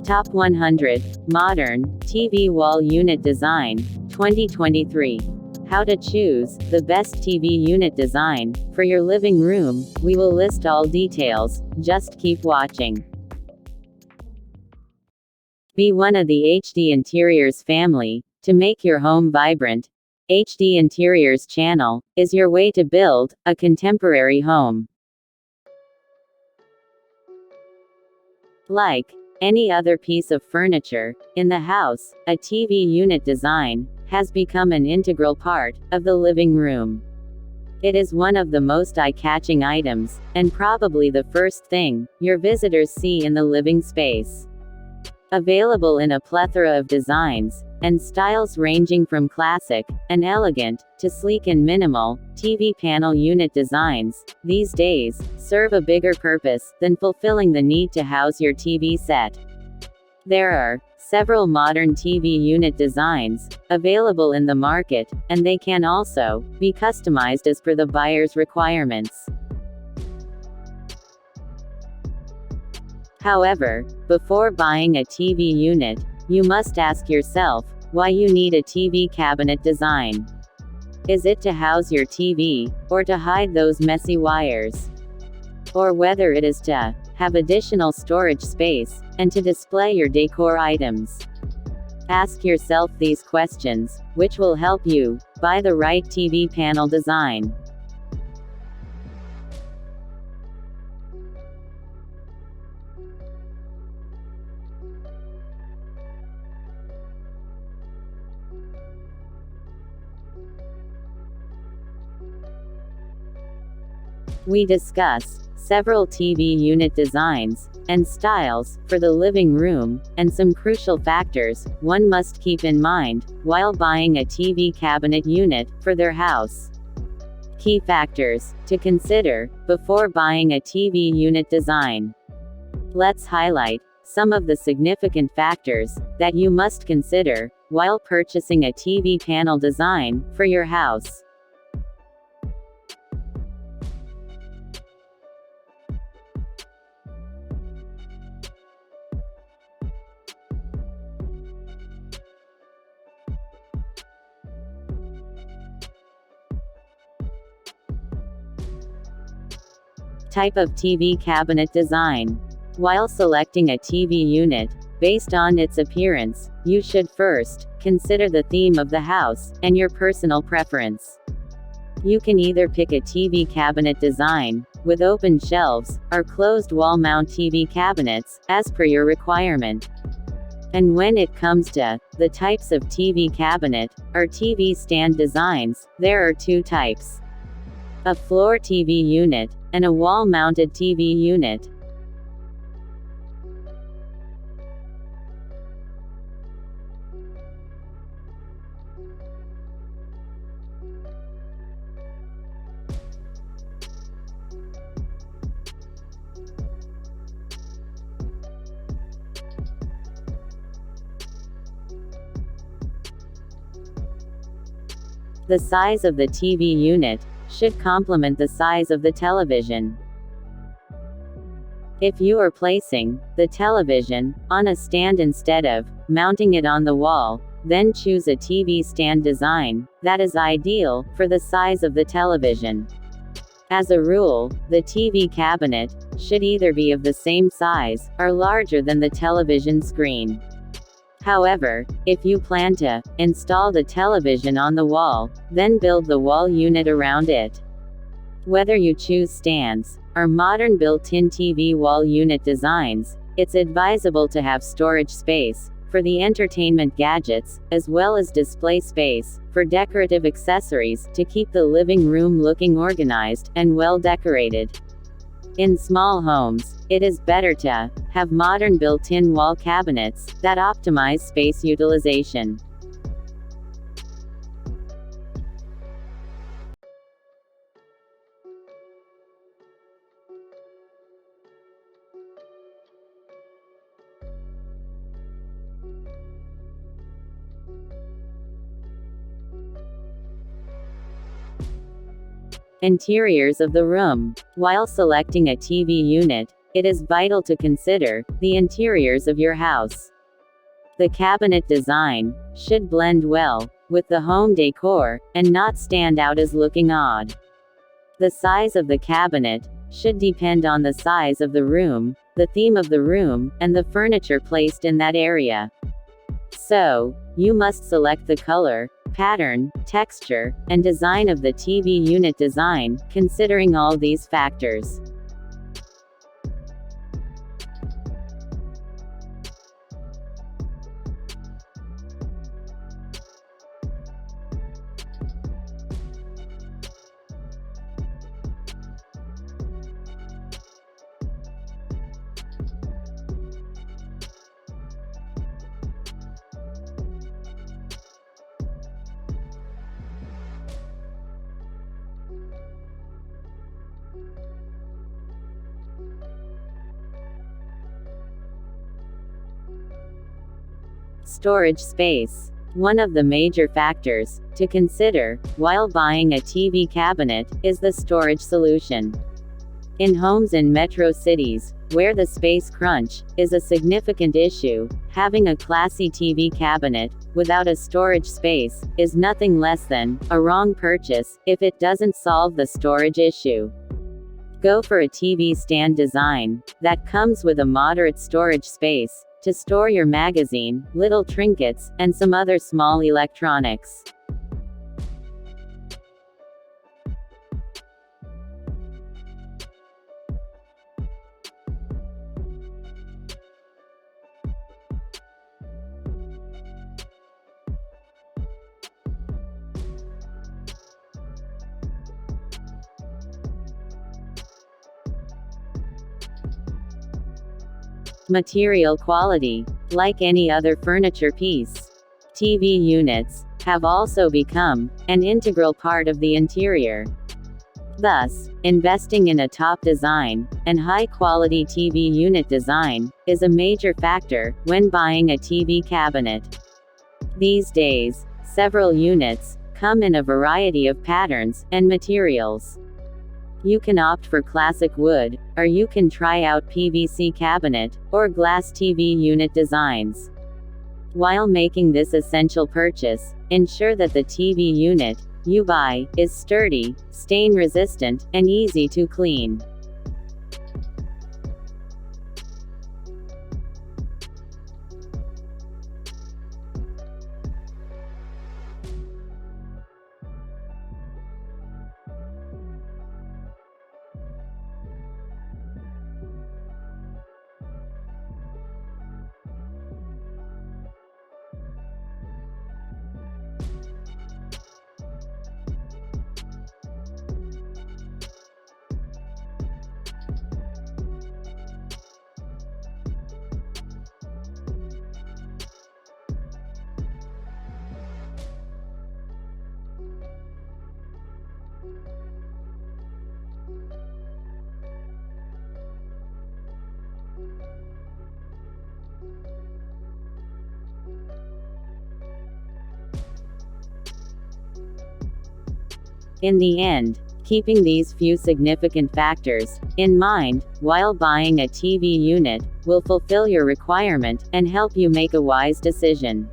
Top 100 Modern TV Wall Unit Design 2023. How to choose the best TV unit design for your living room. We will list all details, just keep watching. Be one of the HD Interiors family. To make your home vibrant, HD Interiors channel is your way to build a contemporary home. Like any other piece of furniture in the house, a TV unit design has become an integral part of the living room. It is one of the most eye-catching items, and probably the first thing your visitors see in the living space. Available in a plethora of designs and styles ranging from classic and elegant to sleek and minimal, TV panel unit designs these days serve a bigger purpose than fulfilling the need to house your TV set. There are several modern TV unit designs available in the market, and they can also be customized as per the buyer's requirements. However, before buying a TV unit, you must ask yourself why you need a TV cabinet design. Is it to house your TV, or to hide those messy wires? Or whether it is to have additional storage space and to display your decor items? Ask yourself these questions, which will help you buy the right TV panel design. We discuss several TV unit designs and styles for the living room, and some crucial factors one must keep in mind while buying a TV cabinet unit for their house. Key factors to consider before buying a TV unit design. Let's highlight some of the significant factors that you must consider while purchasing a TV panel design for your house. Type of TV cabinet design. While selecting a TV unit, based on its appearance, you should first consider the theme of the house and your personal preference. You can either pick a TV cabinet design with open shelves, or closed wall mount TV cabinets, as per your requirement. And when it comes to the types of TV cabinet or TV stand designs, there are two types: a floor TV unit and a wall-mounted TV unit. The size of the TV unit should complement the size of the television. If you are placing the television on a stand instead of mounting it on the wall, then choose a TV stand design that is ideal for the size of the television. As a rule, the TV cabinet should either be of the same size or larger than the television screen. However, if you plan to install the television on the wall, then build the wall unit around it. Whether you choose stands or modern built-in TV wall unit designs, it's advisable to have storage space for the entertainment gadgets, as well as display space for decorative accessories to keep the living room looking organized and well decorated. In small homes, it is better to have modern built-in wall cabinets that optimize space utilization. Interiors of the room. While selecting a TV unit, it is vital to consider the interiors of your house. The cabinet design should blend well with the home decor and not stand out as looking odd. The size of the cabinet should depend on the size of the room, the theme of the room, and the furniture placed in that area. So, you must select the color, pattern, texture, and design of the TV unit design, considering all these factors. Storage space. One of the major factors to consider while buying a TV cabinet is the storage solution. In homes in metro cities, where the space crunch is a significant issue, having a classy TV cabinet without a storage space is nothing less than a wrong purchase if it doesn't solve the storage issue. Go for a TV stand design that comes with a moderate storage space to store your magazine, little trinkets, and some other small electronics. Material quality. Like any other furniture piece, TV units have also become an integral part of the interior. Thus, investing in a top design and high-quality TV unit design is a major factor when buying a TV cabinet. These days, several units come in a variety of patterns and materials. You can opt for classic wood, or you can try out PVC cabinet or glass TV unit designs. While making this essential purchase, ensure that the TV unit you buy is sturdy, stain-resistant, and easy to clean. In the end, keeping these few significant factors in mind while buying a TV unit will fulfill your requirement and help you make a wise decision.